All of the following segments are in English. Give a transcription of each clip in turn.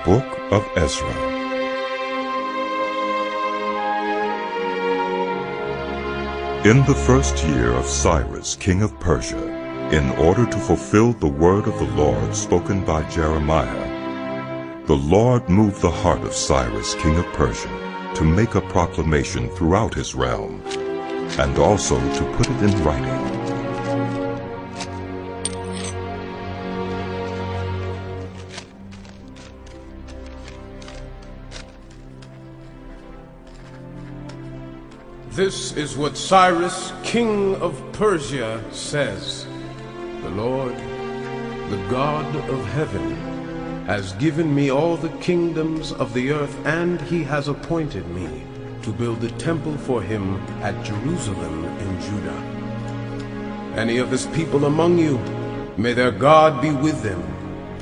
Book of Ezra. In the first year of Cyrus, king of Persia, in order to fulfill the word of the Lord spoken by Jeremiah, the Lord moved the heart of Cyrus, king of Persia, to make a proclamation throughout his realm, and also to put it in writing. This is what Cyrus, king of Persia, says. The Lord, the God of heaven, has given me all the kingdoms of the earth, and he has appointed me to build a temple for him at Jerusalem in Judah. Any of his people among you, may their God be with them,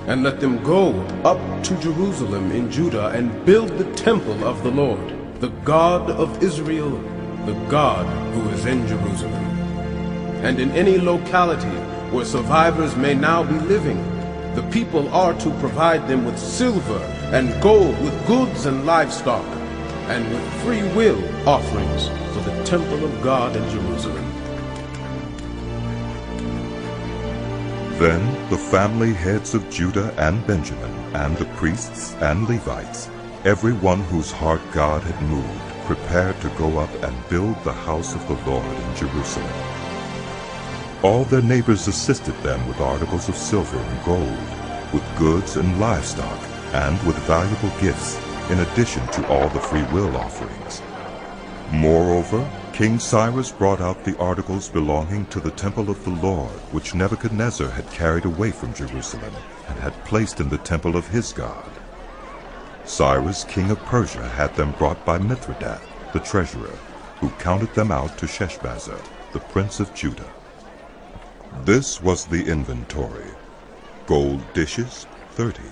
and let them go up to Jerusalem in Judah and build the temple of the Lord, the God of Israel, the God who is in Jerusalem. And in any locality where survivors may now be living, the people are to provide them with silver and gold, with goods and livestock, and with free will offerings for the temple of God in Jerusalem. Then the family heads of Judah and Benjamin, and the priests and Levites, everyone whose heart God had moved, prepared to go up and build the house of the Lord in Jerusalem. All their neighbors assisted them with articles of silver and gold, with goods and livestock, and with valuable gifts, in addition to all the free will offerings. Moreover, King Cyrus brought out the articles belonging to the temple of the Lord, which Nebuchadnezzar had carried away from Jerusalem, and had placed in the temple of his God. Cyrus, king of Persia, had them brought by Mithridath, the treasurer, who counted them out to Sheshbazzar, the prince of Judah. This was the inventory: gold dishes, 30;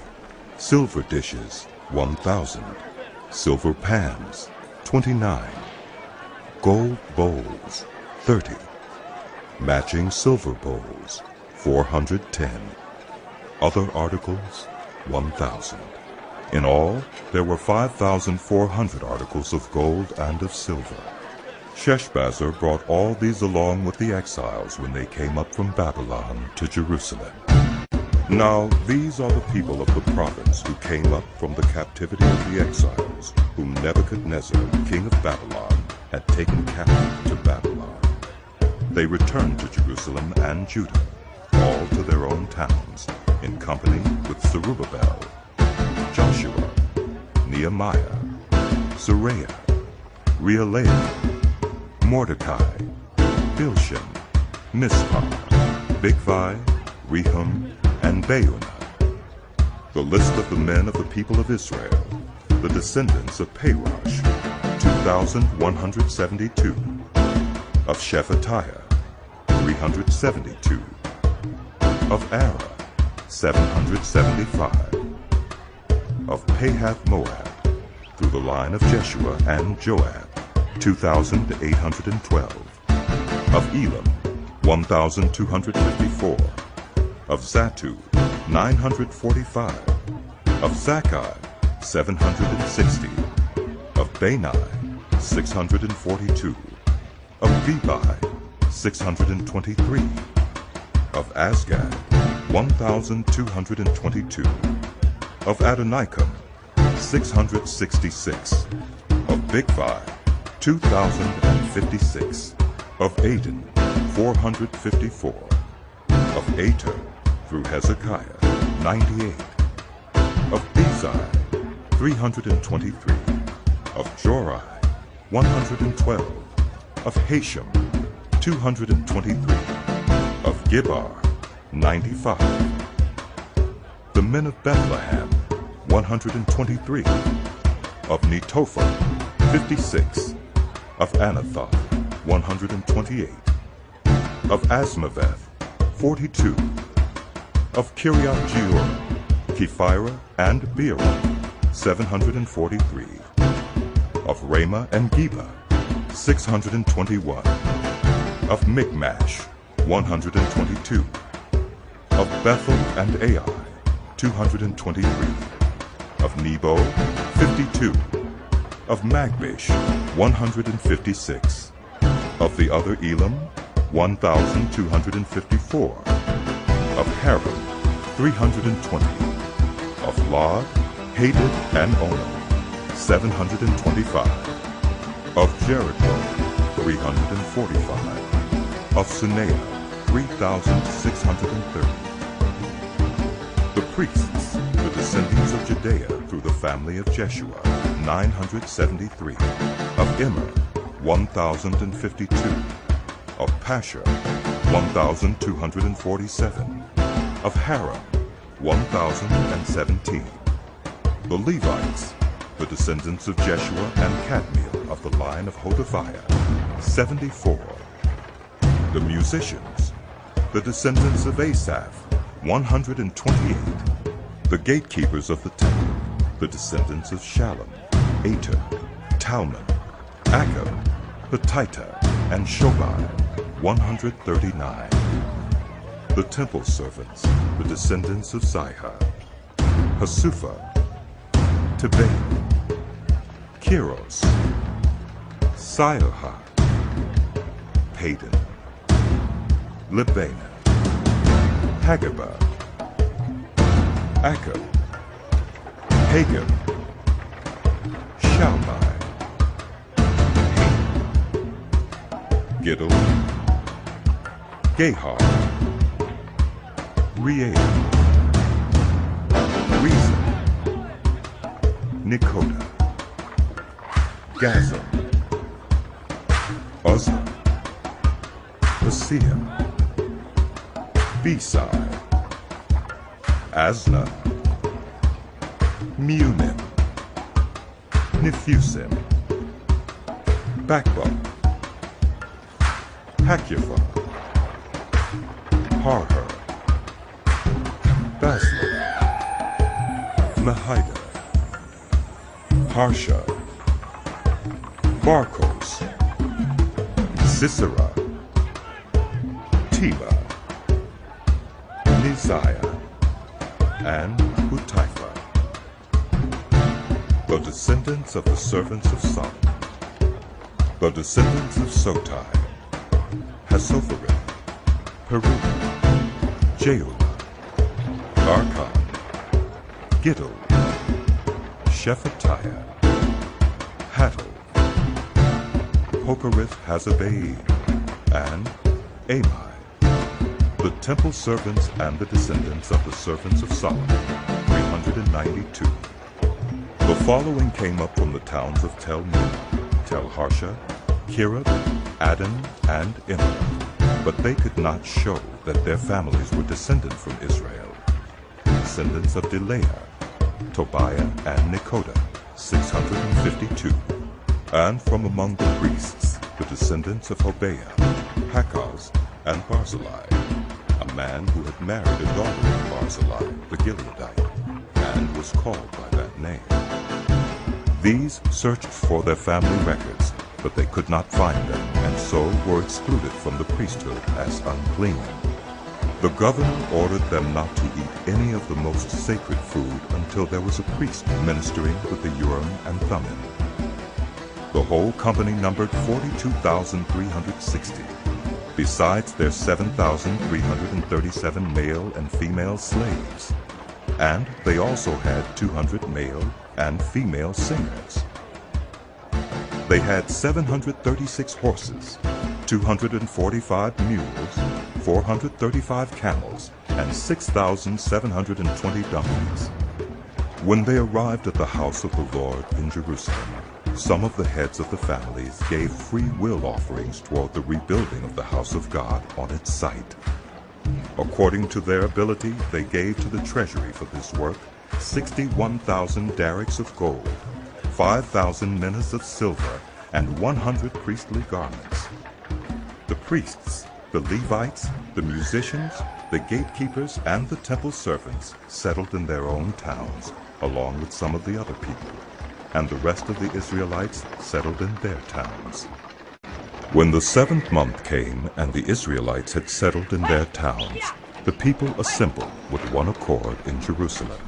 silver dishes, 1,000; silver pans, 29; gold bowls, 30; matching silver bowls, 410; other articles, 1,000. In all, there were 5,400 articles of gold and of silver. Sheshbazzar brought all these along with the exiles when they came up from Babylon to Jerusalem. Now these are the people of the province who came up from the captivity of the exiles, whom Nebuchadnezzar, king of Babylon, had taken captive to Babylon. They returned to Jerusalem and Judah, all to their own towns, in company with Zerubbabel, Joshua, Nehemiah, Seraiah, Reelaiah, Mordecai, Bilshan, Mispah, Bigvai, Rehum, and Baunah. The list of the men of the people of Israel, the descendants of Parosh, 2,172. Of Shephatiah, 372. Of Ara, 775. Of Pahath-Moab, through the line of Jeshua and Joab, 2,812. Of Elam, 1,254. Of Zattu, 945. Of Zakkai, 760. Of Bani, 642. Of Bebai, 623. Of Azgad, 1,222. Of Adonikam, 666. Of Bigvai, 2,056. Of Adin, 454. Of Ater, through Hezekiah, 98. Of Bezai, 323. Of Jorai, 112. Of Hashem, 223. Of Gibbar, 95. The men of Bethlehem, 123. Of Netophah, 56. Of Anathoth, 128. Of Asmaveth, 42. Of Kiriath-Jearim, Kephirah, and Beerah, 743. Of Ramah and Geba, 621. Of Michmash, 122. Of Bethel and Ai, 223. Of Nebo, 52. Of Magbish, 156. Of the other Elam, 1,254. Of Haram, 320. Of Lod, Hadid, and Onam, 725. Of Jericho, 345. Of Suneah, 3,630. The priests, the descendants of Judea through the family of Jeshua, 973. Of Immer, 1,052. Of Pashur, 1,247. Of Haram, 1,017. The Levites, the descendants of Jeshua and Kadmiel of the line of Hodaviah, 74. The musicians, the descendants of Asaph, 128. The gatekeepers of the temple, the descendants of Shallum, Ater, Talmon, Akab, Hatita, and Shobai, 139. The temple servants, the descendants of Ziha, Hasupha, Tebane, Kiros, Sioha, Padan, Libana, Hagabah, Akab, Hagab, Shalmai, Giddel, Gahar, Reel, Rezin, Nekoda, Gazam, Uzzah, Paseah, Besai, Asna, Munim, Nephusim, Bakbah, Hakupha, Harher, Basla, Mahida, Harsha, Barkos, Sisera, Teba, Neziah, and Hutipha. The descendants of the servants of Solomon. The descendants of Sotai, Hasophereth, Peru, Jeulah, Darkon, Giddel, Shephatiah, Hattel, Pokereth Hazabaim, and Amai. The temple servants and the descendants of the servants of Solomon, 392. The following came up from the towns of Tel Melah, Tel Harsha, Kirath, Adon, and Immer, but they could not show that their families were descended from Israel. The descendants of Delaiah, Tobiah, and Nekoda, 652. And from among the priests, the descendants of Hobaiah, Hakaz, and Barzillai, a man who had married a daughter of Barzillai, the Gileadite, and was called by that name. These searched for their family records, but they could not find them, and so were excluded from the priesthood as unclean. The governor ordered them not to eat any of the most sacred food until there was a priest ministering with the Urim and Thummim. The whole company numbered 42,360, besides their 7,337 male and female slaves. And they also had 200 male and female singers. They had 736 horses, 245 mules, 435 camels, and 6,720 donkeys. When they arrived at the house of the Lord in Jerusalem, some of the heads of the families gave free will offerings toward the rebuilding of the house of God on its site. According to their ability, they gave to the treasury for this work 61,000 darics of gold, 5,000 minas of silver, and 100 priestly garments. The priests, the Levites, the musicians, the gatekeepers, and the temple servants settled in their own towns, along with some of the other people, and the rest of the Israelites settled in their towns. When the 7th month came and the Israelites had settled in their towns, the people assembled with one accord in Jerusalem.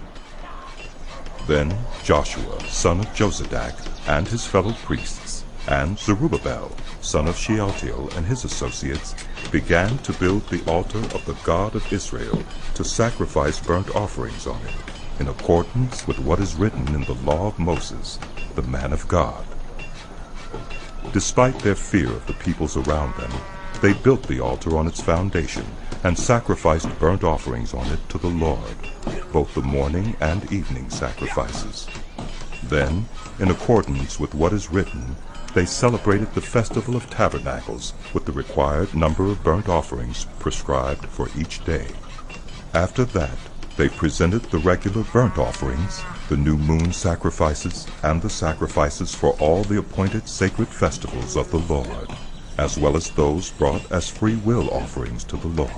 Then Joshua, son of Josadak, and his fellow priests, and Zerubbabel, son of Shealtiel, and his associates, began to build the altar of the God of Israel to sacrifice burnt offerings on it, in accordance with what is written in the law of Moses, the man of God. Despite their fear of the peoples around them, they built the altar on its foundation and sacrificed burnt offerings on it to the Lord, both the morning and evening sacrifices. Then, in accordance with what is written, they celebrated the Festival of Tabernacles with the required number of burnt offerings prescribed for each day. After that, they presented the regular burnt offerings, the new moon sacrifices, and the sacrifices for all the appointed sacred festivals of the Lord, as well as those brought as free will offerings to the Lord.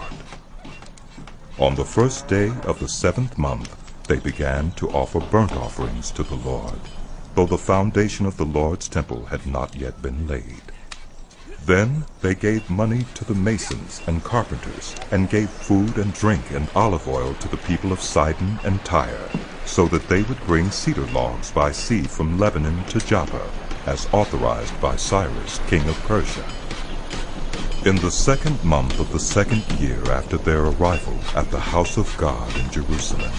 On the first day of the 7th month, they began to offer burnt offerings to the Lord, though the foundation of the Lord's temple had not yet been laid. Then they gave money to the masons and carpenters, and gave food and drink and olive oil to the people of Sidon and Tyre, so that they would bring cedar logs by sea from Lebanon to Joppa, as authorized by Cyrus, king of Persia. In the 2nd month of the 2nd year after their arrival at the house of God in Jerusalem,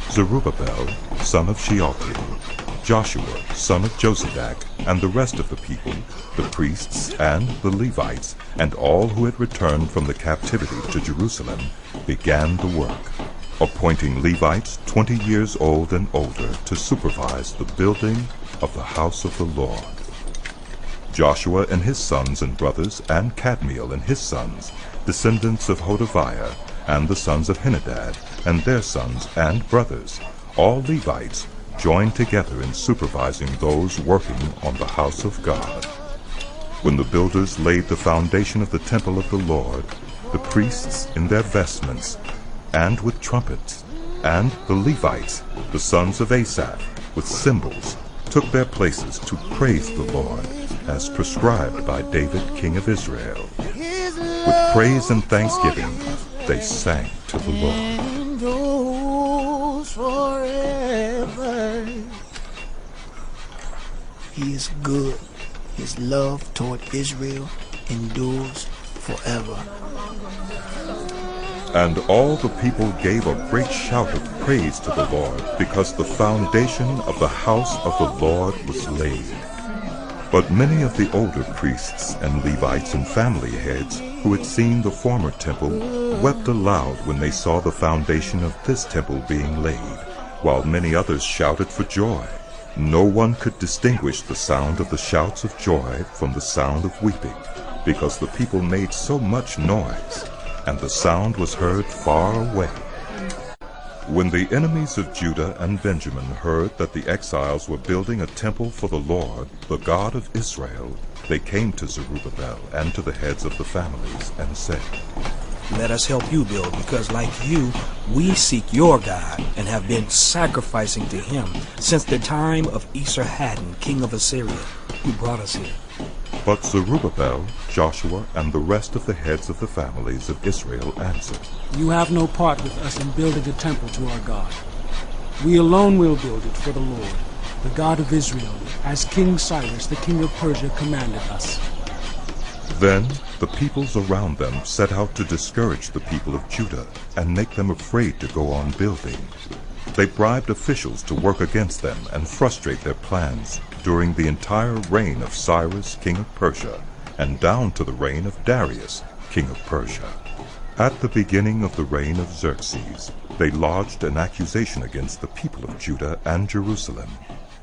Zerubbabel, son of Shealtiel, Joshua, son of Josadak, and the rest of the people, the priests and the Levites, and all who had returned from the captivity to Jerusalem, began the work, appointing Levites 20 years old and older to supervise the building of the house of the Lord. Joshua and his sons and brothers, and Kadmiel and his sons, descendants of Hodaviah, and the sons of Henadad, and their sons and brothers, all Levites, joined together in supervising those working on the house of God. When the builders laid the foundation of the temple of the Lord, the priests in their vestments, and with trumpets, and the Levites, the sons of Asaph, with cymbals, took their places to praise the Lord, as prescribed by David, king of Israel. With praise and thanksgiving, they sang to the Lord. Forever. He is good. His love toward Israel endures forever. And all the people gave a great shout of praise to the Lord, because the foundation of the house of the Lord was laid. But many of the older priests and Levites and family heads who had seen the former temple wept aloud when they saw the foundation of this temple being laid, while many others shouted for joy. No one could distinguish the sound of the shouts of joy from the sound of weeping, because the people made so much noise, and the sound was heard far away. When the enemies of Judah and Benjamin heard that the exiles were building a temple for the Lord, the God of Israel, they came to Zerubbabel and to the heads of the families and said, Let us help you build, because like you, we seek your God and have been sacrificing to him since the time of Esarhaddon, king of Assyria, who brought us here. But Zerubbabel, Joshua, and the rest of the heads of the families of Israel answered, You have no part with us in building a temple to our God. We alone will build it for the Lord, the God of Israel, as King Cyrus, the king of Persia, commanded us. Then the peoples around them set out to discourage the people of Judah and make them afraid to go on building. They bribed officials to work against them and frustrate their plans during the entire reign of Cyrus, king of Persia, and down to the reign of Darius, king of Persia. At the beginning of the reign of Xerxes, they lodged an accusation against the people of Judah and Jerusalem.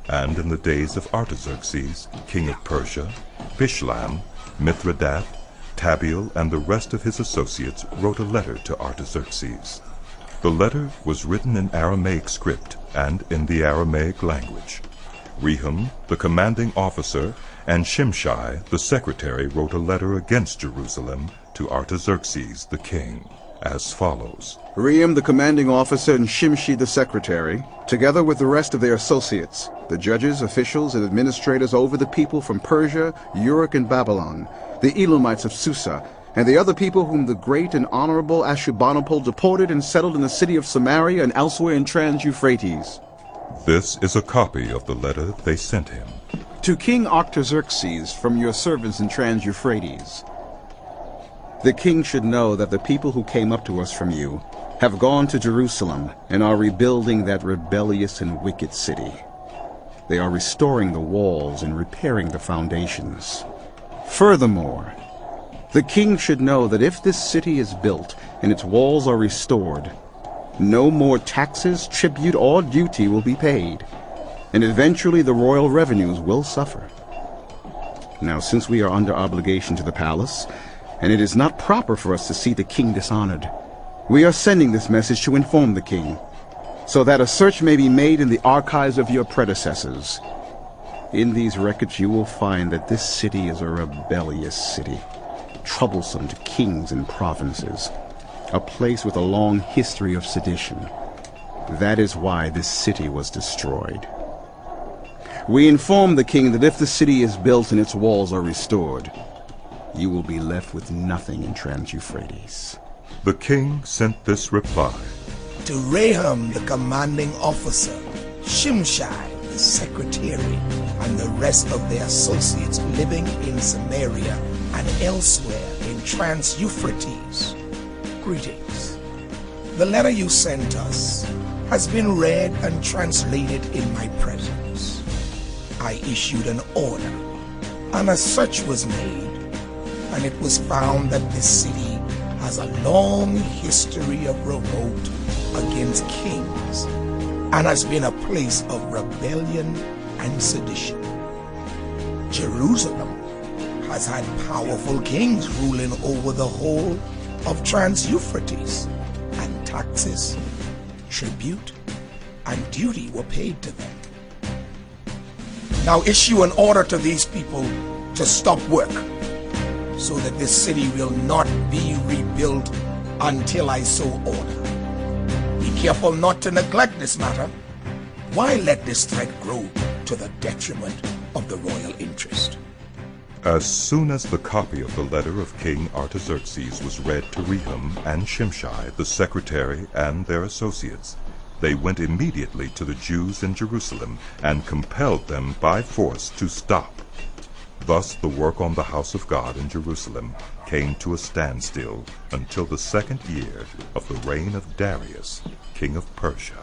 And in the days of Artaxerxes, king of Persia, Bishlam, Mithridath, Tabeel, and the rest of his associates wrote a letter to Artaxerxes. The letter was written in Aramaic script and in the Aramaic language. Rehum, the commanding officer, and Shimshai, the secretary, wrote a letter against Jerusalem to Artaxerxes the king, as follows. Rehum, the commanding officer, and Shimshi, the secretary, together with the rest of their associates, the judges, officials, and administrators over the people from Persia, Uruk, and Babylon, the Elamites of Susa, and the other people whom the great and honorable Ashurbanipal deported and settled in the city of Samaria and elsewhere in Trans-Euphrates. This is a copy of the letter they sent him. To King Artaxerxes from your servants in Trans-Euphrates. The king should know that the people who came up to us from you have gone to Jerusalem and are rebuilding that rebellious and wicked city. They are restoring the walls and repairing the foundations. Furthermore, the king should know that if this city is built and its walls are restored, no more taxes, tribute, or duty will be paid, and eventually the royal revenues will suffer. Now, since we are under obligation to the palace, and it is not proper for us to see the king dishonored, we are sending this message to inform the king, so that a search may be made in the archives of your predecessors. In these records you will find that this city is a rebellious city, troublesome to kings and provinces, a place with a long history of sedition. That is why this city was destroyed. We inform the king that if the city is built and its walls are restored, you will be left with nothing in Trans-Euphrates. The king sent this reply. To Raham, the commanding officer, Shimshai, the secretary, and the rest of their associates living in Samaria and elsewhere in Trans-Euphrates, greetings. The letter you sent us has been read and translated in my presence. I issued an order, and a search was made, and it was found that this city has a long history of revolt against kings and has been a place of rebellion and sedition. Jerusalem has had powerful kings ruling over the whole of Trans-Euphrates, and taxes, tribute, and duty were paid to them. Now issue an order to these people to stop work, so that this city will not be rebuilt until I so order. Be careful not to neglect this matter. Why let this threat grow to the detriment of the royal interest? As soon as the copy of the letter of King Artaxerxes was read to Raham and Shimshai, the secretary, and their associates, they went immediately to the Jews in Jerusalem and compelled them by force to stop. Thus the work on the house of God in Jerusalem came to a standstill until the 2nd year of the reign of Darius, king of Persia.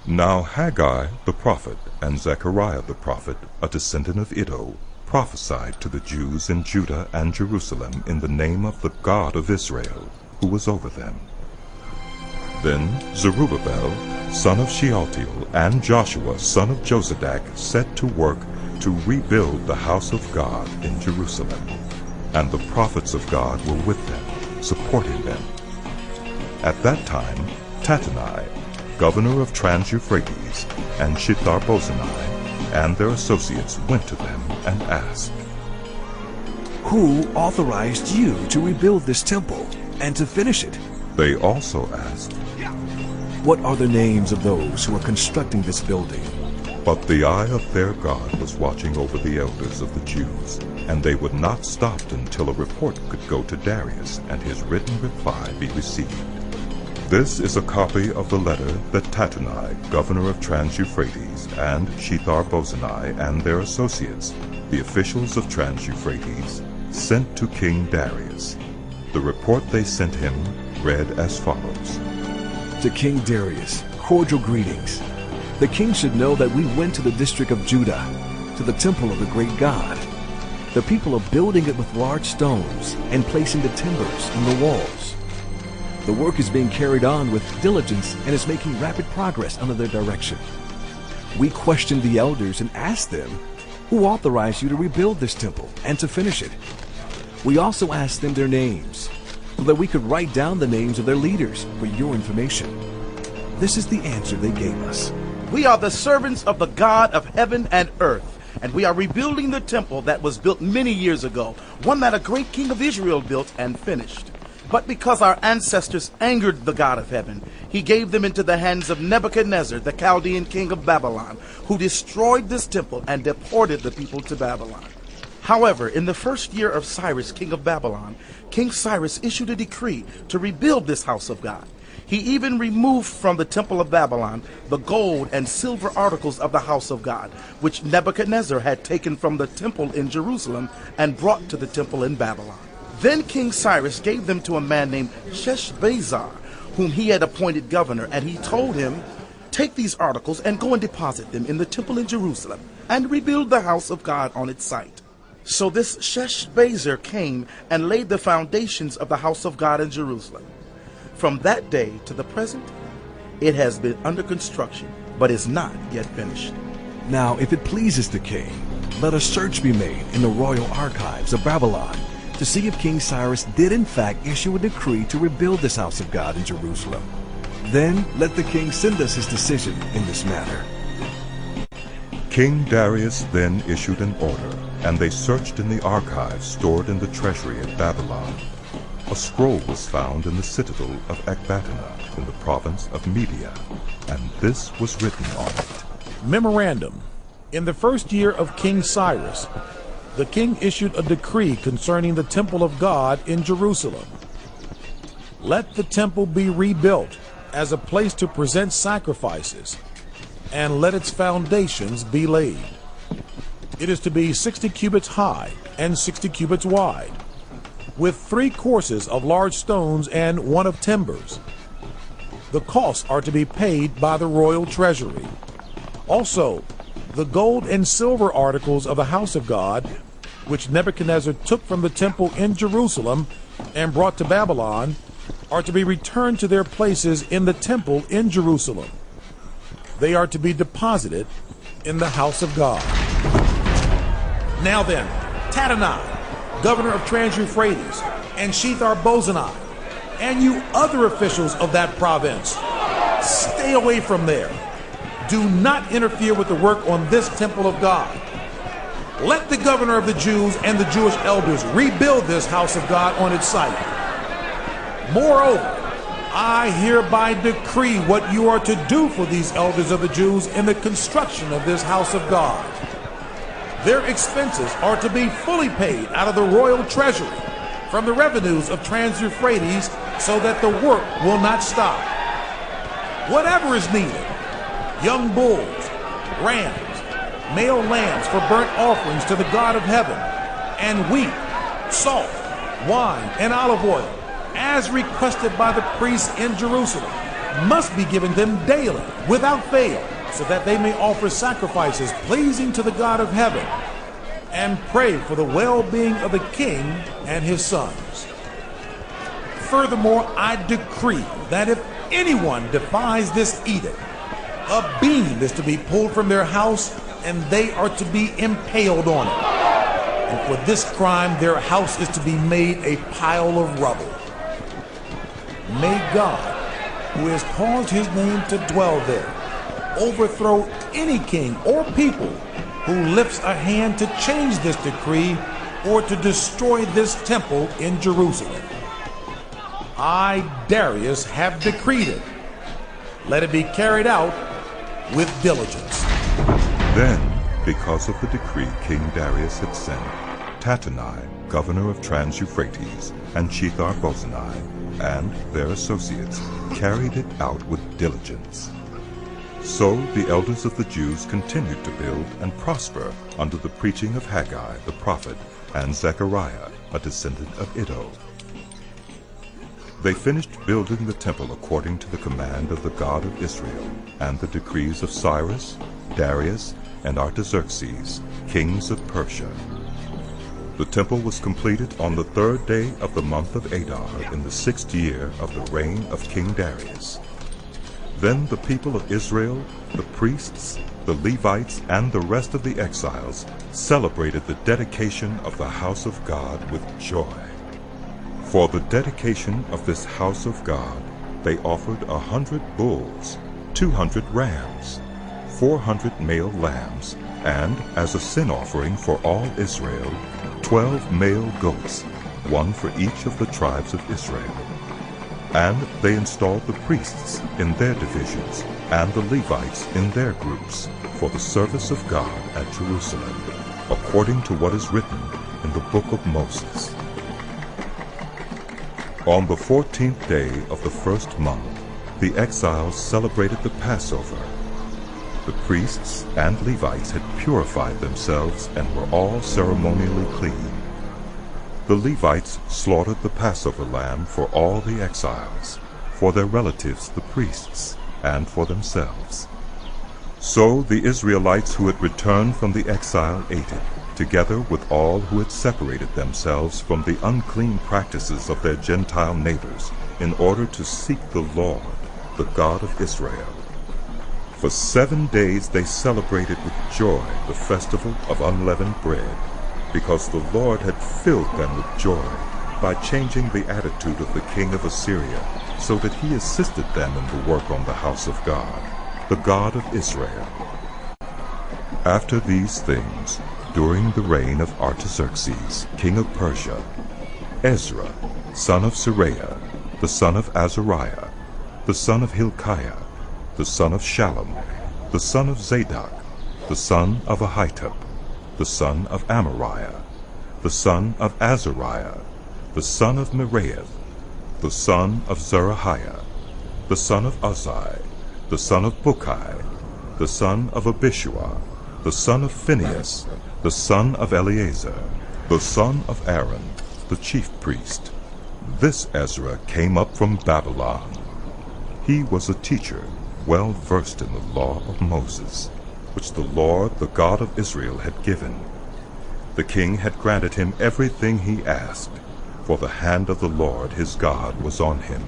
Now Haggai the prophet and Zechariah the prophet, a descendant of Iddo, prophesied to the Jews in Judah and Jerusalem in the name of the God of Israel, who was over them. Then Zerubbabel, son of Shealtiel, and Joshua, son of Josadak, set to work to rebuild the house of God in Jerusalem. And the prophets of God were with them, supporting them. At that time, Tattenai, governor of Trans-Euphrates, and Shethar-Bozenai, and their associates went to them and asked, Who authorized you to rebuild this temple and to finish it? They also asked, What are the names of those who are constructing this building? But the eye of their God was watching over the elders of the Jews, and they would not stop until a report could go to Darius and his written reply be received. This is a copy of the letter that Tattenai, governor of Trans-Euphrates, and Shethar-Bozenai and their associates, the officials of Trans-Euphrates, sent to King Darius. The report they sent him read as follows. To King Darius, cordial greetings. The king should know that we went to the district of Judah, to the temple of the great God. The people are building it with large stones and placing the timbers in the walls. The work is being carried on with diligence and is making rapid progress under their direction. We questioned the elders and asked them, Who authorized you to rebuild this temple and to finish it? We also asked them their names, so that we could write down the names of their leaders for your information. This is the answer they gave us. We are the servants of the God of heaven and earth, and we are rebuilding the temple that was built many years ago, one that a great king of Israel built and finished. But because our ancestors angered the God of heaven, he gave them into the hands of Nebuchadnezzar, the Chaldean king of Babylon, who destroyed this temple and deported the people to Babylon. However, in the 1st year of Cyrus, king of Babylon, King Cyrus issued a decree to rebuild this house of God. He even removed from the temple of Babylon the gold and silver articles of the house of God, which Nebuchadnezzar had taken from the temple in Jerusalem and brought to the temple in Babylon. Then King Cyrus gave them to a man named Sheshbazzar, whom he had appointed governor, and he told him, "Take these articles and go and deposit them in the temple in Jerusalem, and rebuild the house of God on its site." So this Sheshbazzar came and laid the foundations of the house of God in Jerusalem. From that day to the present, it has been under construction, but is not yet finished. Now, if it pleases the king, let a search be made in the royal archives of Babylon to see if King Cyrus did in fact issue a decree to rebuild this house of God in Jerusalem. Then let the king send us his decision in this matter. King Darius then issued an order, and they searched in the archives stored in the treasury at Babylon. A scroll was found in the citadel of Ecbatana in the province of Media, and this was written on it. Memorandum. In the first year of King Cyrus, the king issued a decree concerning the temple of God in Jerusalem. Let the temple be rebuilt as a place to present sacrifices, and let its foundations be laid. It is to be 60 cubits high and 60 cubits wide, with 3 courses of large stones and 1 of timbers. The costs are to be paid by the royal treasury. Also, the gold and silver articles of the house of God, which Nebuchadnezzar took from the temple in Jerusalem and brought to Babylon, are to be returned to their places in the temple in Jerusalem. They are to be deposited in the house of God. Now then, Tattenai, governor of Trans-Euphrates, and Shethar-Bozenai, and you other officials of that province, stay away from there. Do not interfere with the work on this temple of God. Let the governor of the Jews and the Jewish elders rebuild this house of God on its site. Moreover, I hereby decree what you are to do for these elders of the Jews in the construction of this house of God. Their expenses are to be fully paid out of the royal treasury from the revenues of Trans-Euphrates, so that the work will not stop. Whatever is needed, young bulls, rams, male lambs for burnt offerings to the God of heaven, and wheat, salt, wine, and olive oil, as requested by the priests in Jerusalem, must be given them daily, without fail, so that they may offer sacrifices pleasing to the God of heaven, and pray for the well-being of the king and his sons. Furthermore, I decree that if anyone defies this edict, a beam is to be pulled from their house, and they are to be impaled on it. And for this crime, their house is to be made a pile of rubble. May God, who has caused his name to dwell there, overthrow any king or people who lifts a hand to change this decree or to destroy this temple in Jerusalem. I, Darius, have decreed it. Let it be carried out with diligence. Then, because of the decree King Darius had sent, Tattenai, governor of Trans-Euphrates, and Shethar-Bozenai, and their associates, carried it out with diligence. So the elders of the Jews continued to build and prosper under the preaching of Haggai the prophet and Zechariah, a descendant of Iddo. They finished building the temple according to the command of the God of Israel and the decrees of Cyrus, Darius, and Artaxerxes, kings of Persia. The temple was completed on the 3rd day of the month of Adar in the 6th year of the reign of King Darius. Then the people of Israel, the priests, the Levites, and the rest of the exiles celebrated the dedication of the house of God with joy. For the dedication of this house of God, they offered 100 bulls, 200 rams, 400 male lambs, and as a sin offering for all Israel, 12 male goats, one for each of the tribes of Israel. And they installed the priests in their divisions, and the Levites in their groups, for the service of God at Jerusalem, according to what is written in the book of Moses. On the 14th day of the 1st month, the exiles celebrated the Passover. The priests and Levites had purified themselves and were all ceremonially clean. The Levites slaughtered the Passover lamb for all the exiles, for their relatives the priests, and for themselves. So the Israelites who had returned from the exile ate it, together with all who had separated themselves from the unclean practices of their Gentile neighbors, in order to seek the Lord, the God of Israel. For 7 days they celebrated with joy the festival of unleavened bread, because the Lord had filled them with joy by changing the attitude of the king of Assyria, so that he assisted them in the work on the house of God, the God of Israel. After these things, during the reign of Artaxerxes, king of Persia, Ezra, son of Seraiah, the son of Azariah, the son of Hilkiah, the son of Shallum, the son of Zadok, the son of Ahitub, the son of Amariah, the son of Azariah, the son of Meraioth, the son of Zerahiah, the son of Uzzi, the son of Bukki, the son of Abishua, the son of Phinehas, the son of Eleazar, the son of Aaron, the chief priest. This Ezra came up from Babylon. He was a teacher, well versed in the law of Moses, which the Lord, the God of Israel, had given. The king had granted him everything he asked, for the hand of the Lord his God was on him.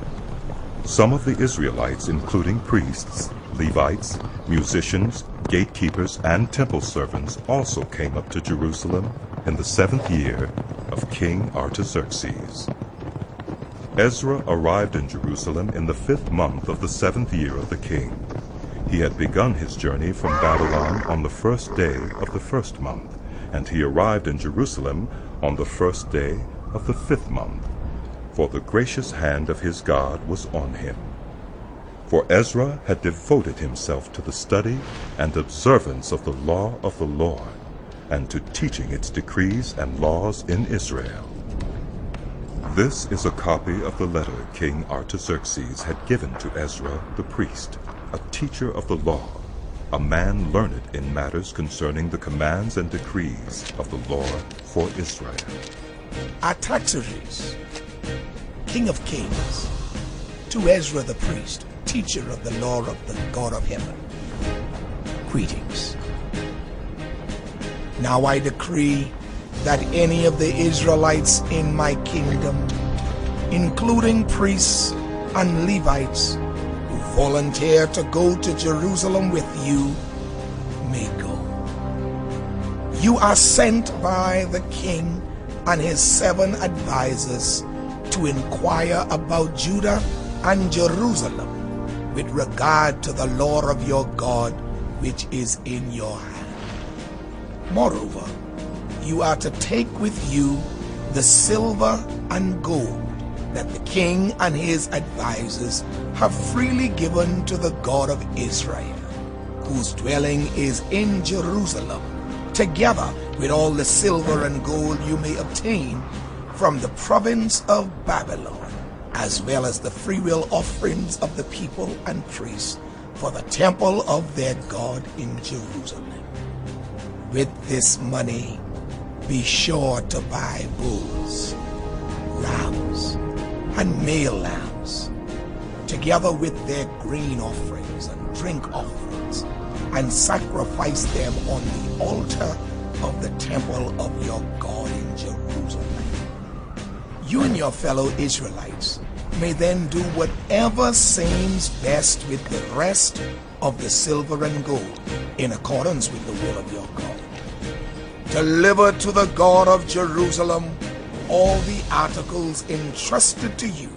Some of the Israelites, including priests, Levites, musicians, gatekeepers, and temple servants, also came up to Jerusalem in the 7th year of King Artaxerxes. Ezra arrived in Jerusalem in the 5th month of the 7th year of the king. He had begun his journey from Babylon on the 1st day of the 1st month, and he arrived in Jerusalem on the 1st day of the 5th month, for the gracious hand of his God was on him. For Ezra had devoted himself to the study and observance of the law of the Lord, and to teaching its decrees and laws in Israel. This is a copy of the letter King Artaxerxes had given to Ezra the priest, a teacher of the law, a man learned in matters concerning the commands and decrees of the Lord for Israel. Artaxerxes, King of Kings, to Ezra the priest, teacher of the law of the God of heaven, greetings. Now I decree that any of the Israelites in my kingdom, including priests and Levites, who volunteer to go to Jerusalem with you, may go. You are sent by the king and his 7 advisors to inquire about Judah and Jerusalem with regard to the law of your God, which is in your hand. Moreover, you are to take with you the silver and gold that the king and his advisors have freely given to the God of Israel, whose dwelling is in Jerusalem, together with all the silver and gold you may obtain from the province of Babylon, as well as the freewill offerings of the people and priests for the temple of their God in Jerusalem. With this money, be sure to buy bulls, rams, and male lambs, together with their grain offerings and drink offerings, and sacrifice them on the altar of the temple of your God in Jerusalem. You and your fellow Israelites may then do whatever seems best with the rest of the silver and gold, in accordance with the will of your God. Deliver to the God of Jerusalem all the articles entrusted to you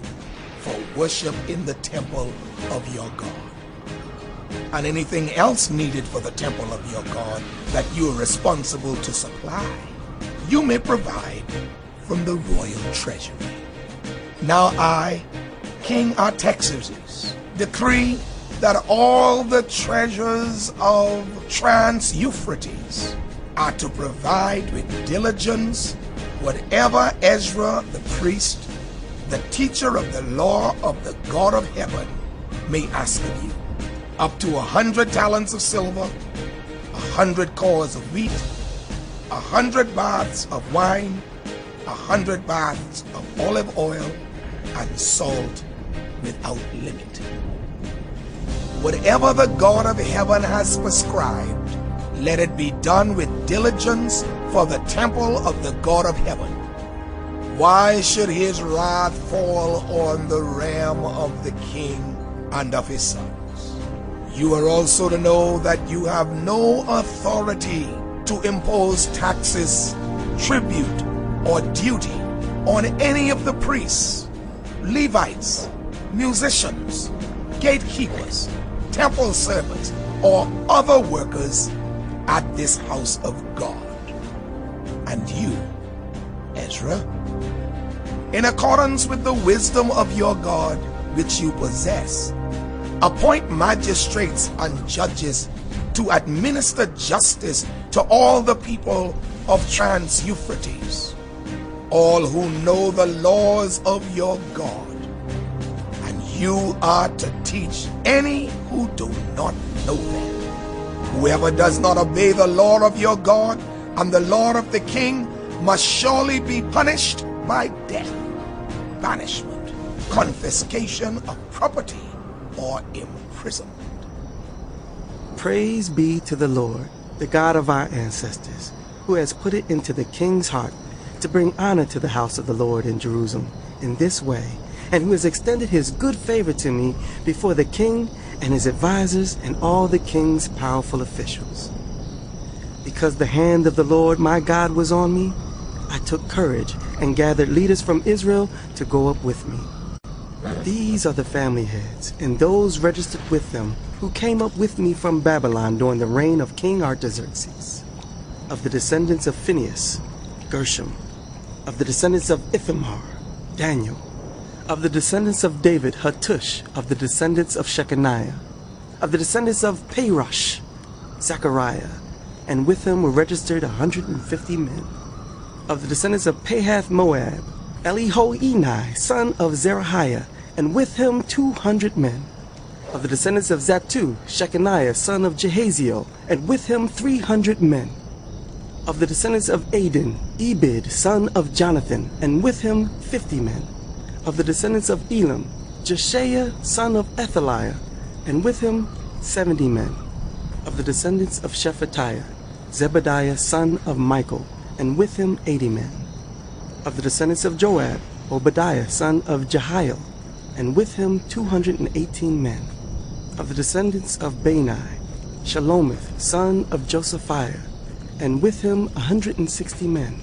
for worship in the temple of your God, and anything else needed for the temple of your God that you are responsible to supply, you may provide from the royal treasury. Now I, King Artaxerxes, decree that all the treasures of Trans-Euphrates are to provide with diligence whatever Ezra the priest, the teacher of the law of the God of heaven, may ask of you, up to 100 talents of silver, 100 cores of wheat, 100 baths of wine, 100 baths of olive oil, and salt without limit. Whatever the God of heaven has prescribed, let it be done with diligence for the temple of the God of heaven. Why should his wrath fall on the realm of the king and of his sons? You are also to know that you have no authority to impose taxes, tribute, or duty on any of the priests, Levites, musicians, gatekeepers, temple servants, or other workers at this house of God. And you, Ezra, in accordance with the wisdom of your God which you possess, appoint magistrates and judges to administer justice to all the people of Trans-Euphrates, all who know the laws of your God. And you are to teach any who do not know them. Whoever does not obey the law of your God and the law of the king must surely be punished by death, banishment, confiscation of property, or imprisonment. Praise be to the Lord, the God of our ancestors, who has put it into the king's heart to bring honor to the house of the Lord in Jerusalem in this way, and who has extended his good favor to me before the king and his advisors and all the king's powerful officials. Because the hand of the Lord my God was on me, I took courage and gathered leaders from Israel to go up with me. These are the family heads and those registered with them who came up with me from Babylon during the reign of King Artaxerxes. Of the descendants of Phinehas, Gershom. Of the descendants of Ithamar, Daniel. Of the descendants of David, Hattush. Of the descendants of Shechaniah. Of the descendants of Parosh, Zechariah. And with him were registered 150 men. Of the descendants of Pahath Moab, Elihoenai, son of Zerahiah, and with him 200 men. Of the descendants of Zattu, Shechaniah, son of Jehaziel, and with him 300 men. Of the descendants of Adin, Ebed, son of Jonathan, and with him 50 men. Of the descendants of Elam, Jeshaiah, son of Athaliah, and with him 70 men. Of the descendants of Shephatiah, Zebediah, son of Michael, and with him 80 men. Of the descendants of Joab, Obadiah, son of Jehiel, and with him 218 men. Of the descendants of Bani, Shalomith, son of Josephiah, and with him 160 men.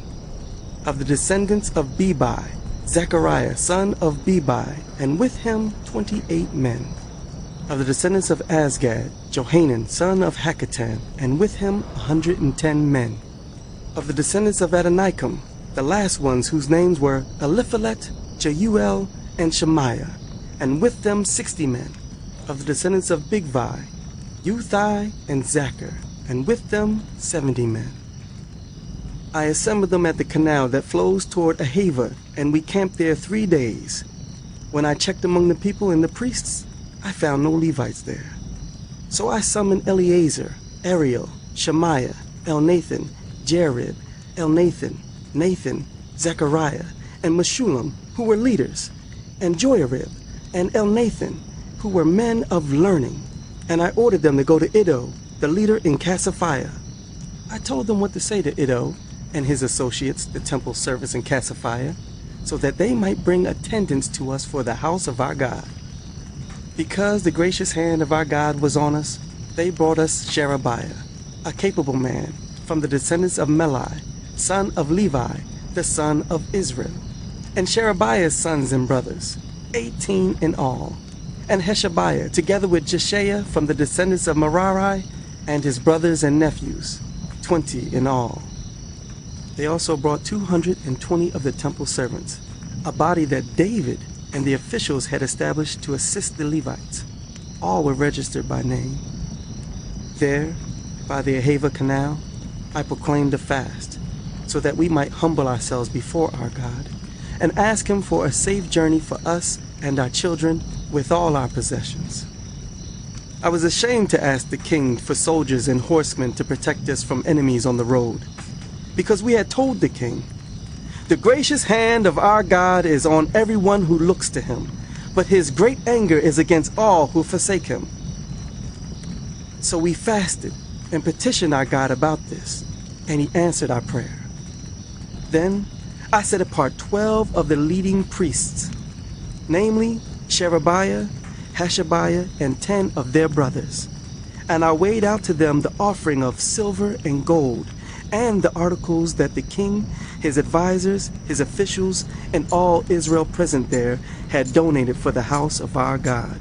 Of the descendants of Bebai, Zechariah, son of Bebai, and with him 28 men. Of the descendants of Azgad, Johanan, son of Hakatan, and with him 110 men. Of the descendants of Adonikam, the last ones whose names were Eliphalet, Jeuel, and Shemaiah, and with them 60 men. Of the descendants of Bigvai, Uthai, and Zachar, and with them 70 men. I assembled them at the canal that flows toward Ahava, and we camped there 3 days. When I checked among the people and the priests, I found no Levites there. So I summoned Eleazar, Ariel, Shemaiah, Elnathan, Jarib, Elnathan, Nathan, Zechariah, and Meshullam, who were leaders, and Joiarib, and Elnathan, who were men of learning, and I ordered them to go to Iddo, the leader in Cassifiah. I told them what to say to Iddo and his associates, the temple servants in Cassifiah, so that they might bring attendance to us for the house of our God. Because the gracious hand of our God was on us, they brought us Sherebiah, a capable man, from the descendants of Melai, son of Levi, the son of Israel, and Sherebiah's sons and brothers, 18 in all, and Heshabiah, together with Jeshaiah from the descendants of Merari, and his brothers and nephews, 20 in all. They also brought 220 of the temple servants, a body that David and the officials had established to assist the Levites. All were registered by name. There, by the Ahava canal, I proclaimed a fast, so that we might humble ourselves before our God, and ask him for a safe journey for us and our children with all our possessions. I was ashamed to ask the king for soldiers and horsemen to protect us from enemies on the road, because we had told the king, "The gracious hand of our God is on everyone who looks to him, but his great anger is against all who forsake him." So we fasted and petitioned our God about this, and he answered our prayer. Then I set apart 12 of the leading priests, namely Sherebiah, Hashabiah, and 10 of their brothers. And I weighed out to them the offering of silver and gold, and the articles that the king, his advisors, his officials, and all Israel present there had donated for the house of our God.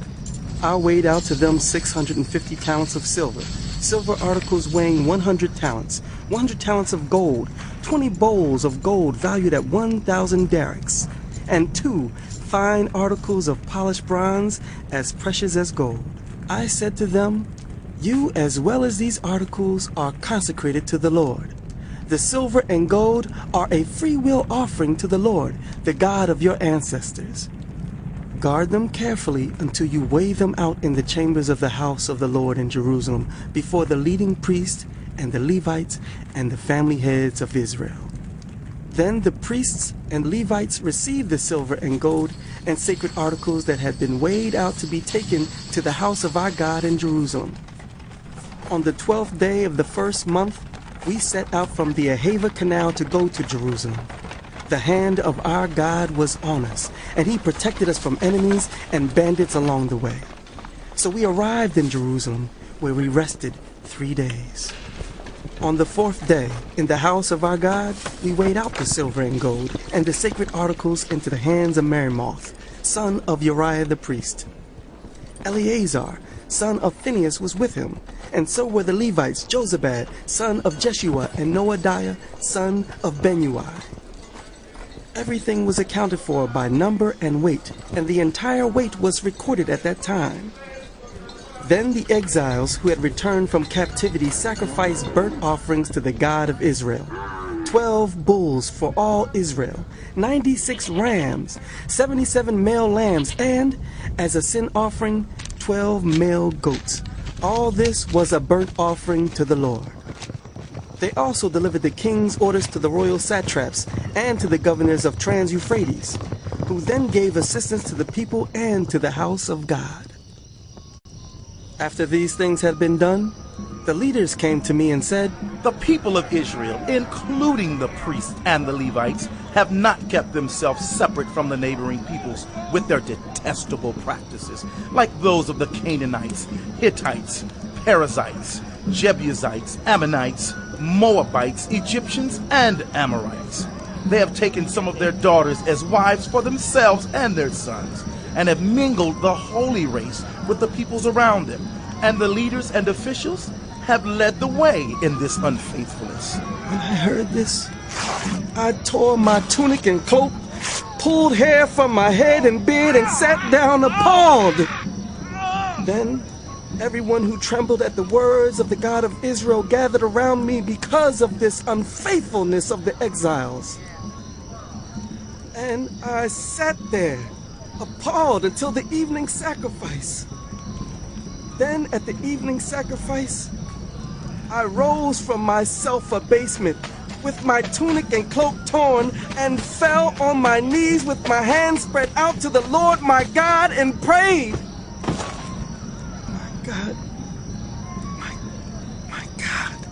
I weighed out to them 650 talents of silver, silver articles weighing 100 talents, 100 talents of gold, 20 bowls of gold valued at 1,000 darics, and 2 fine articles of polished bronze as precious as gold. I said to them, "You as well as these articles are consecrated to the Lord. The silver and gold are a free will offering to the Lord, the God of your ancestors. Guard them carefully until you weigh them out in the chambers of the house of the Lord in Jerusalem before the leading priests and the Levites and the family heads of Israel." Then the priests and Levites received the silver and gold and sacred articles that had been weighed out to be taken to the house of our God in Jerusalem. On the 12th day of the first month, we set out from the Ahava Canal to go to Jerusalem. The hand of our God was on us, and he protected us from enemies and bandits along the way. So we arrived in Jerusalem, where we rested 3 days. On the 4th day, in the house of our God, we weighed out the silver and gold and the sacred articles into the hands of Merimoth, son of Uriah the priest. Eleazar, son of Phinehas, was with him, and so were the Levites, Jozabad, son of Jeshua, and Noadiah, son of Benui. Everything was accounted for by number and weight, and the entire weight was recorded at that time. Then the exiles who had returned from captivity sacrificed burnt offerings to the God of Israel. 12 bulls for all Israel, 96 rams, 77 male lambs, and, as a sin offering, 12 male goats. All this was a burnt offering to the Lord. They also delivered the king's orders to the royal satraps and to the governors of Trans-Euphrates, who then gave assistance to the people and to the house of God. After these things had been done, the leaders came to me and said, "The people of Israel, including the priests and the Levites, have not kept themselves separate from the neighboring peoples with their detestable practices, like those of the Canaanites, Hittites, Perizzites, Jebusites, Ammonites, Moabites, Egyptians, and Amorites. They have taken some of their daughters as wives for themselves and their sons, and have mingled the holy race with the peoples around them, and the leaders and officials have led the way in this unfaithfulness." When I heard this, I tore my tunic and cloak, pulled hair from my head and beard, and sat down appalled. Then everyone who trembled at the words of the God of Israel gathered around me because of this unfaithfulness of the exiles. And I sat there, appalled, until the evening sacrifice. Then at the evening sacrifice, I rose from my self-abasement with my tunic and cloak torn and fell on my knees with my hands spread out to the Lord my God and prayed. My God, my God,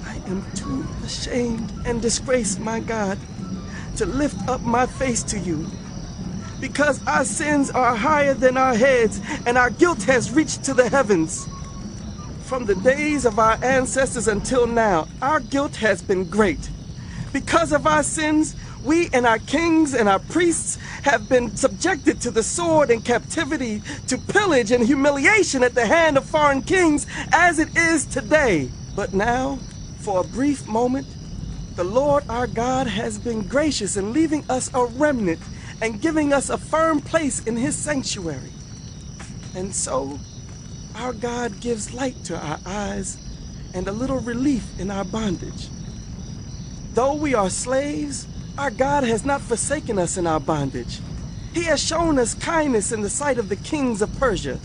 I am too ashamed and disgraced, my God, to lift up my face to you, because our sins are higher than our heads, and our guilt has reached to the heavens. From the days of our ancestors until now, our guilt has been great. Because of our sins, we and our kings and our priests have been subjected to the sword and captivity, to pillage and humiliation at the hand of foreign kings, as it is today. But now, for a brief moment, the Lord our God has been gracious in leaving us a remnant and giving us a firm place in his sanctuary. And so, our God gives light to our eyes and a little relief in our bondage. Though we are slaves, our God has not forsaken us in our bondage. He has shown us kindness in the sight of the kings of Persia.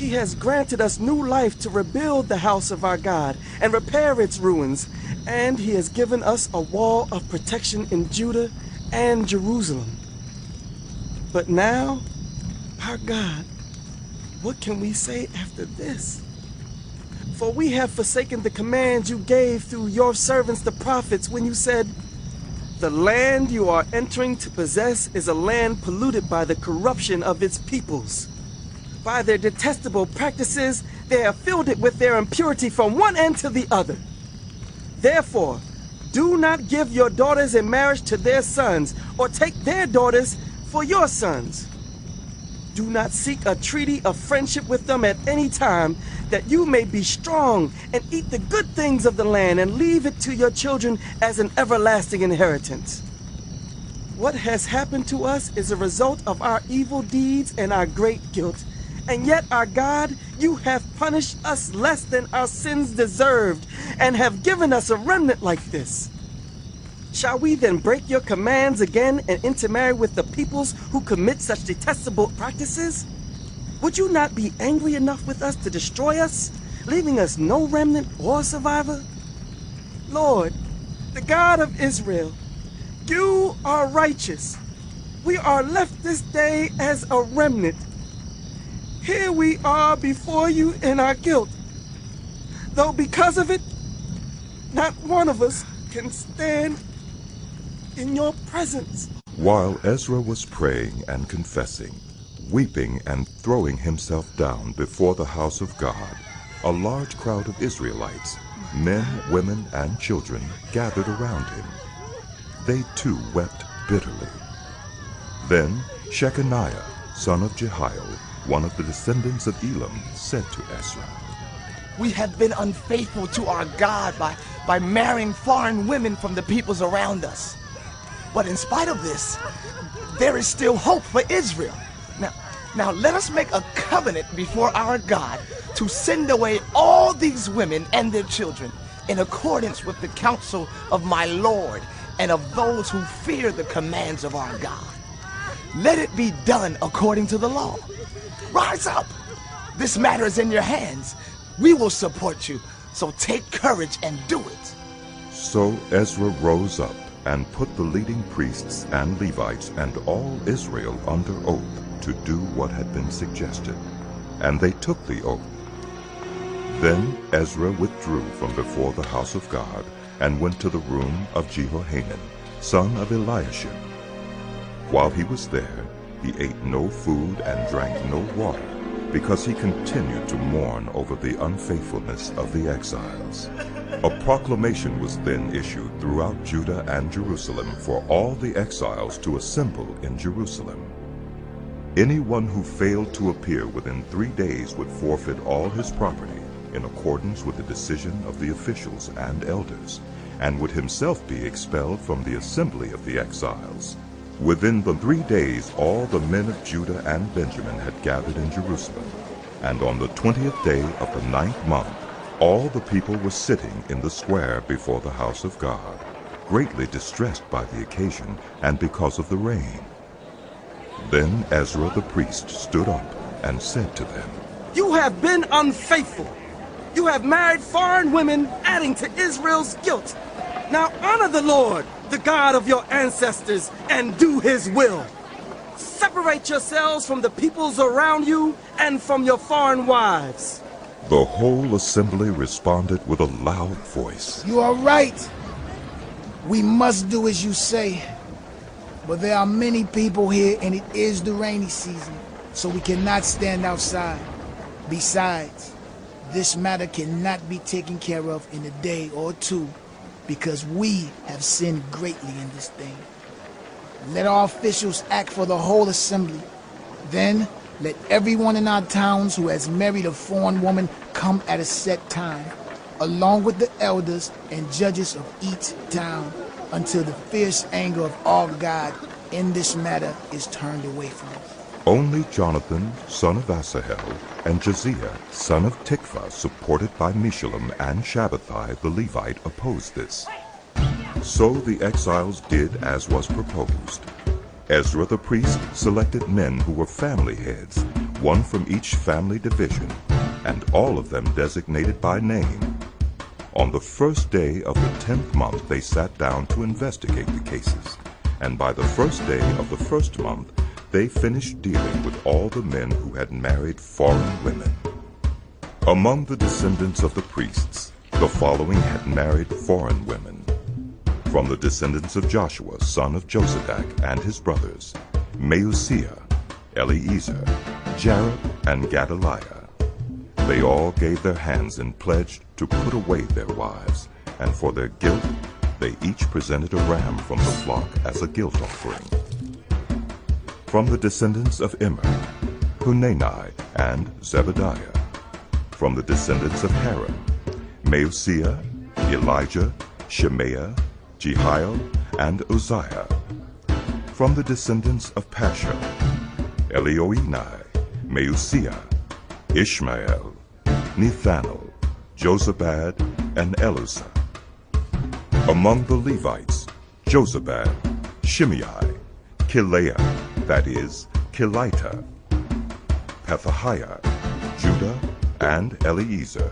He has granted us new life to rebuild the house of our God and repair its ruins, and he has given us a wall of protection in Judah and Jerusalem. But now, our God, what can we say after this? For we have forsaken the commands you gave through your servants the prophets when you said, "The land you are entering to possess is a land polluted by the corruption of its peoples. By their detestable practices, they have filled it with their impurity from one end to the other. Therefore, do not give your daughters in marriage to their sons, or take their daughters for your sons. Do not seek a treaty of friendship with them at any time, that you may be strong and eat the good things of the land and leave it to your children as an everlasting inheritance. What has happened to us is a result of our evil deeds and our great guilt. And yet, our God, you have punished us less than our sins deserved, and have given us a remnant like this. Shall we then break your commands again and intermarry with the peoples who commit such detestable practices? Would you not be angry enough with us to destroy us, leaving us no remnant or survivor? Lord, the God of Israel, you are righteous. We are left this day as a remnant. Here we are before you in our guilt, though because of it, not one of us can stand in your presence. While Ezra was praying and confessing, weeping and throwing himself down before the house of God, a large crowd of Israelites, men, women, and children, gathered around him. They too wept bitterly. Then Shechaniah, son of Jehiel, one of the descendants of Elam, said to Ezra, "We have been unfaithful to our God by marrying foreign women from the peoples around us. But in spite of this, there is still hope for Israel. Now let us make a covenant before our God to send away all these women and their children in accordance with the counsel of my Lord and of those who fear the commands of our God. Let it be done according to the law. Rise up. This matter is in your hands. We will support you, so take courage and do it." So Ezra rose up and put the leading priests and Levites and all Israel under oath to do what had been suggested, and they took the oath. Then Ezra withdrew from before the house of God and went to the room of Jehohanan, son of Eliashib. While he was there, he ate no food and drank no water, because he continued to mourn over the unfaithfulness of the exiles. A proclamation was then issued throughout Judah and Jerusalem for all the exiles to assemble in Jerusalem. Anyone who failed to appear within 3 days would forfeit all his property in accordance with the decision of the officials and elders, and would himself be expelled from the assembly of the exiles. Within the 3 days all the men of Judah and Benjamin had gathered in Jerusalem, and on the 20th day of the 9th month all the people were sitting in the square before the house of God, greatly distressed by the occasion and because of the rain. Then Ezra the priest stood up and said to them, "You have been unfaithful. You have married foreign women, adding to Israel's guilt. Now honor the Lord, the God of your ancestors, and do his will. Separate yourselves from the peoples around you and from your foreign wives." The whole assembly responded with a loud voice, "You are right. We must do as you say. But there are many people here, and it is the rainy season, so we cannot stand outside. Besides, this matter cannot be taken care of in a day or two, because we have sinned greatly in this thing. Let our officials act for the whole assembly. Then let everyone in our towns who has married a foreign woman come at a set time, along with the elders and judges of each town, until the fierce anger of our God in this matter is turned away from us." Only Jonathan, son of Asahel, and Josiah, son of Tikvah, supported by Meshullam and Shabbathai the Levite, opposed this. So the exiles did as was proposed. Ezra the priest selected men who were family heads, one from each family division, and all of them designated by name. On the first day of the 10th month they sat down to investigate the cases, and by the first day of the first month they finished dealing with all the men who had married foreign women. Among the descendants of the priests, the following had married foreign women. From the descendants of Joshua, son of Josadak, and his brothers, Maaseiah, Eliezer, Jareb, and Gedaliah. They all gave their hands and pledged to put away their wives, and for their guilt they each presented a ram from the flock as a guilt offering. From the descendants of Immer, Hunani and Zebediah. From the descendants of Haran, Maaseiah, Elijah, Shemaiah, Jehiel, and Uzziah. From the descendants of Pashur, Elioenai, Maaseiah, Ishmael, Nethanel, Jozabad, and Elusa. Among the Levites, Jozabad, Shimei, Kileah, that is, Kelita, Pethahiah, Judah, and Eliezer.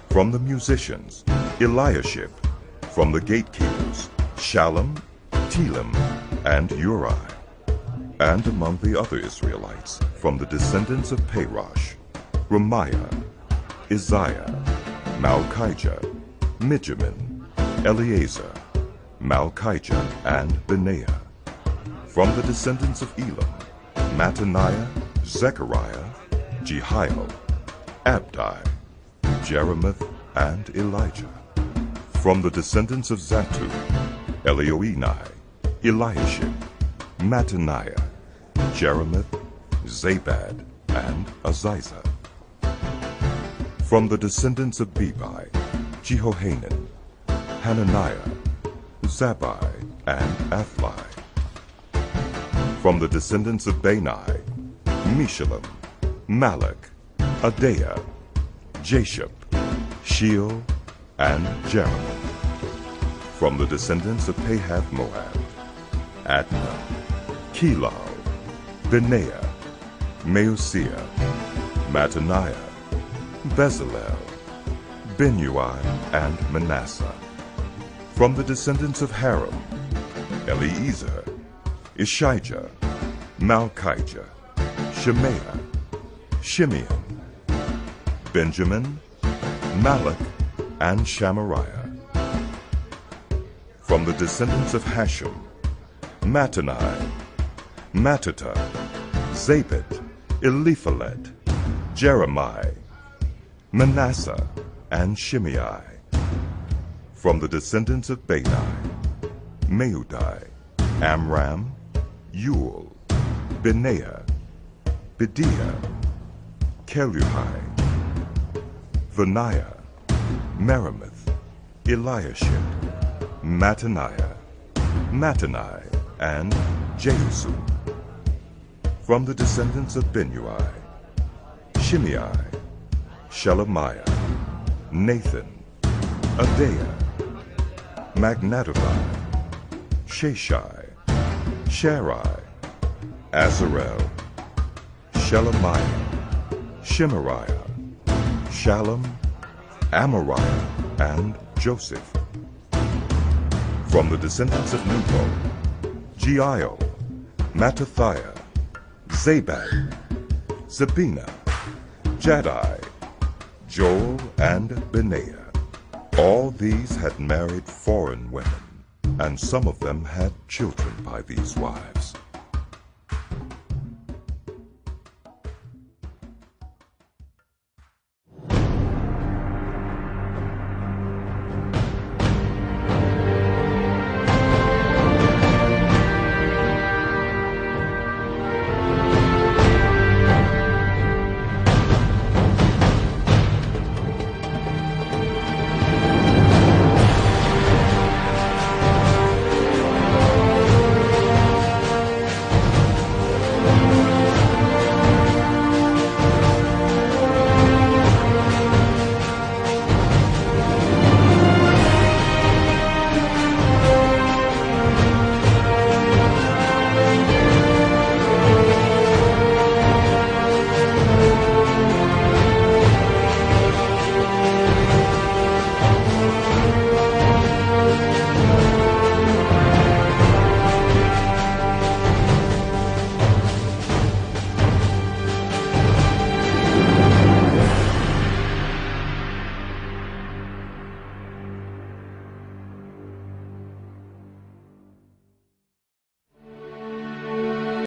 From the musicians, Eliashib. From the gatekeepers, Shallum, Telem, and Uri. And among the other Israelites, from the descendants of Parosh, Ramiah, Isaiah, Malchijah, Mijamin, Eleazar, Malchijah, and Benaiah. From the descendants of Elam, Mattaniah, Zechariah, Jehiel, Abdi, Jeremoth, and Elijah. From the descendants of Zattu, Elioenai, Eliashib, Mattaniah, Jeremoth, Zabad, and Aziza. From the descendants of Bebai, Jehohanan, Hananiah, Zabbai, and Athli. From the descendants of Bani, Meshullam, Malach, Adaiah, Jashub, Sheol, and Jeremiah. From the descendants of Pahath-Moab, Adnah, Kelal, Benaiah, Maaseiah, Mattaniah, Bezalel, Benui, and Manasseh. From the descendants of Haram, Eliezer, Ishijah, Malchijah, Shemaiah, Shimeon, Benjamin, Malach, and Shamariah. From the descendants of Hashem, Mattanai, Mattata, Zabad, Eliphalet, Jeremiah, Manasseh, and Shimei. From the descendants of Bani, Meudai, Amram, Ul, Benaiah, Bediah, Keluhai, Vaniah, Meremoth, Eliashib, Mattaniah, Mattanai, and Jehusu. From the descendants of Benui, Shimei, Shelemiah, Nathan, Adaiah, Magnadavai, Sheshai, Sharai, Azarel, Shelemiah, Shemariah, Shallum, Amariah, and Joseph. From the descendants of Nebo, Jeiel, Mattathiah, Zabad, Zabina, Jaddai, Joel, and Benaiah. All these had married foreign women, and some of them had children by these wives.